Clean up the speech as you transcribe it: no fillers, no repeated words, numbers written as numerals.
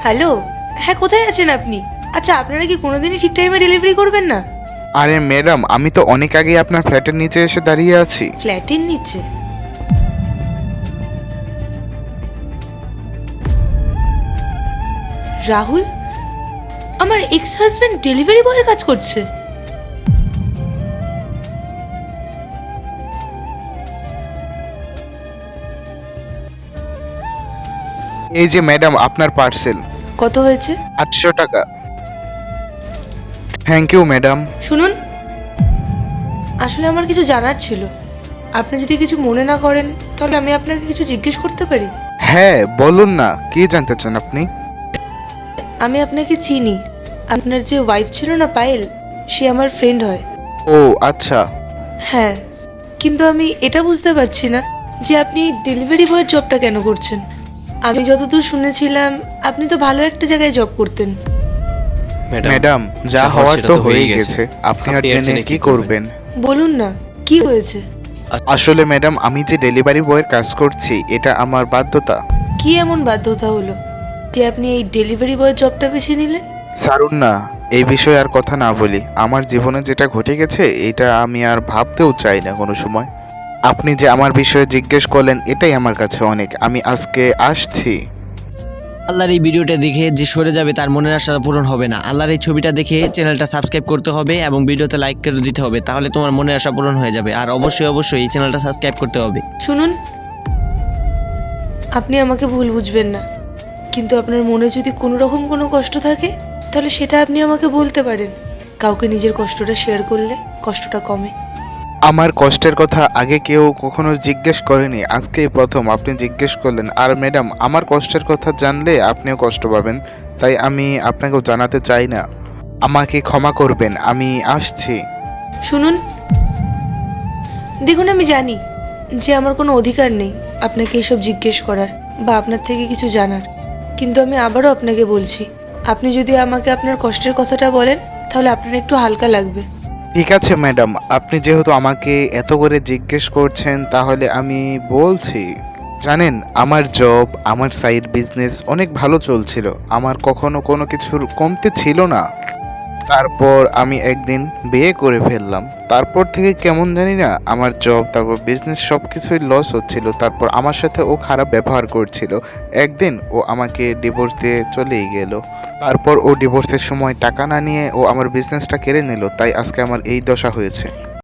Hello. হ্যাঁ, কোথায় আছেন আপনি? আচ্ছা, আপনারা কি কোনোদিনই ঠিক টাইমে ডেলিভারি করবেন না? আরে ম্যাডাম, আমি তো অনেক আগে আপনার ফ্ল্যাটের নিচে এসে দাঁড়িয়ে আছি। ফ্ল্যাটের নিচে? রাহুল, আমার এক্স হাজবেন্ড ডেলিভারি বয়ের কাজ করছে? এই যে ম্যাডাম, আপনার পার্সেল। কত হয়েছে? 800 টাকা। Thank you madam. শুনুন, আসলে আমার কিছু জানার ছিল। আপনি যদি কিছু মনে না করেন তাহলে আমি আপনাকে কিছু জিজ্ঞেস করতে পারি? হ্যাঁ বলুন না, কি জানতে চান আপনি? আমি আপনাকে চিনি। আপনার যে ওয়াইফ ছিল না পায়েল, সে আমার ফ্রেন্ড হয়। ও আচ্ছা। হ্যাঁ, কিন্তু আমি এটা বুঝতে পারছি না যে আপনি ডেলিভারি বয়ের জবটা কেন করছেন। আমি যতদূর শুনেছিলাম আপনি তো ভালো একটা জায়গায় জব করতেন। ম্যাডাম, যা হওয়ার তো হয়ে গেছে, আপনি আর জেনে কি করবেন? বলুন না, কি হয়েছে? আসলে ম্যাডাম, আমি যে ডেলিভারি বয়ের কাজ করছি এটা আমার বাধ্যতা। কি এমন বাধ্যতা হলো যে আপনি এই ডেলিভারি বয়ের জবটা বেছে নিলেন? ছাড়ুন না, এই বিষয়ে আর কথা না বলি। আমার জীবনে যেটা ঘটে গেছে এটা আমি আর ভাবতেও চাই না কোনো সময়। আপনি যে আমার বিষয়ে জিজ্ঞেস করলেন এটাই আমার কাছে অনেক। আমি আজকে আসছি। আল্লাহর এই ভিডিওটা দেখে যে সরে যাবে তার মনের আশা পূরণ হবে না। আল্লাহর এই ছবিটা দেখে চ্যানেলটা সাবস্ক্রাইব করতে হবে এবং ভিডিওতে লাইক করে দিতে হবে, তাহলে তোমার মনের আশা পূরণ হয়ে যাবে। আর অবশ্যই এই চ্যানেলটা সাবস্ক্রাইব করতে হবে। শুনুন, আপনি আমাকে ভুল বুঝবেন না, কিন্তু আপনার মনে যদি কোনো রকম কোনো কষ্ট থাকে তাহলে সেটা আপনি আমাকে বলতে পারেন। কাউকে নিজের কষ্টটা শেয়ার করলে কষ্টটা কমে। আমার কষ্টের কথা আগে কেউ কখনো জিজ্ঞেস করেনি, আজকেই প্রথম আপনি জিজ্ঞেস করলেন। আর ম্যাডাম, আমার কষ্টের কথা জানলে আপনিও কষ্ট পাবেন, তাই আমি আপনাকেও জানাতে চাই না। আমাকে ক্ষমা করবেন, আমি আসছি। শুনুন, দেখুন, আমি জানি যে আমার কোনো অধিকার নেই আপনাকে এসব জিজ্ঞেস করার বা আপনার থেকে কিছু জানার, কিন্তু আমি আবারও আপনাকে বলছি, আপনি যদি আমাকে আপনার কষ্টের কথাটা বলেন তাহলে আপনার একটু হালকা লাগবে। ঠিক আছে ম্যাডাম, আপনি যেহেতু আমাকে এত করে জিজ্ঞেস করছেন তাহলে আমি বলছি। জানেন, আমার জব, আমার সাইড বিজনেস অনেক ভালো চলছিল। আমার কখনো কোনো কিছুর কমতি ছিল না। তারপর আমি একদিন বিয়ে করে ফেললাম। তারপর থেকে কেমন জানি না, আমার জব, তারপর বিজনেস সব কিছুই লস হচ্ছিল। তারপর আমার সাথে ও খারাপ ব্যবহার করছিল। একদিন ও আমাকে ডিভোর্স দিয়ে চলেই গেল। তারপর ও ডিভোর্সের সময় টাকা না নিয়ে ও আমার বিজনেসটা কেড়ে নিল, তাই আজকে আমার এই দশা হয়েছে।